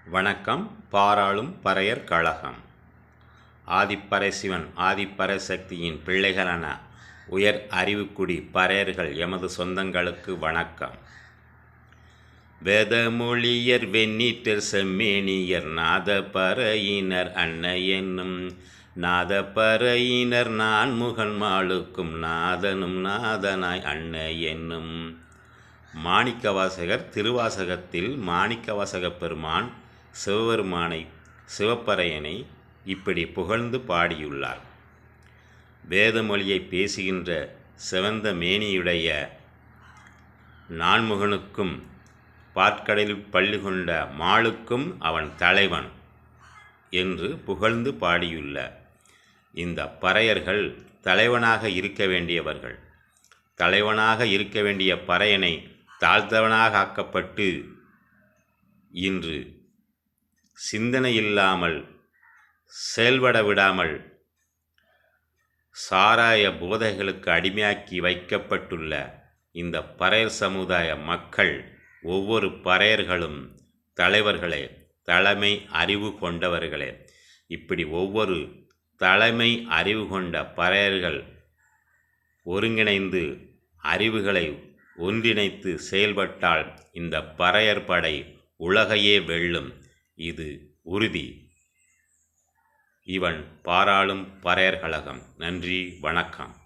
வணக்கம். பாராளும் பறையர் கழகம். ஆதிப்பறைசிவன் ஆதிப்பராசக்தியின் பிள்ளைகளான உயர் அறிவுக்குடி பறையர்கள் எமது சொந்தங்களுக்கு வணக்கம். வேதமொழியர் வெண்ணீற்றர் செம்மேனியர் நாதப்பறையினர் அன்னை என்னும் நாதப்பறையினர் நான்முகன் மாளுக்கும் நாதனும் நாதனாய் அன்னை என்னும். மாணிக்கவாசகர் திருவாசகத்தில் மாணிக்கவாசகப் பெருமான் சிவப்பறையனை இப்படி புகழ்ந்து பாடியுள்ளார். வேதமொழியை பேசுகின்ற சிவந்த மேனியுடைய நான்முகனுக்கும் பாற்கடலில் பள்ளி கொண்ட மாளுக்கும் அவன் தலைவன் என்று புகழ்ந்து பாடியுள்ள இந்த பறையர்கள் தலைவனாக இருக்க வேண்டியவர்கள். தலைவனாக இருக்க வேண்டிய பறையனை தாழ்த்தவனாக ஆக்கப்பட்டு இன்று சிந்தனை இல்லாமல் செயல்பட விடாமல் சாராய போதைகளுக்கு அடிமையாக்கி வைக்கப்பட்டுள்ள இந்த பறையர் சமுதாய மக்கள் ஒவ்வொரு பறையர்களும் தலைவர்களே, தலைமை அறிவு கொண்டவர்களே. இப்படி ஒவ்வொரு தலைமை அறிவு கொண்ட பறையர்கள் ஒருங்கிணைந்து அறிவுகளை ஒன்றிணைத்து செயல்பட்டால் இந்த பறையர் படை உலகையே வெல்லும். இது உறுதி. இவன் பாராளும் பறையர் கழகம். நன்றி, வணக்கம்.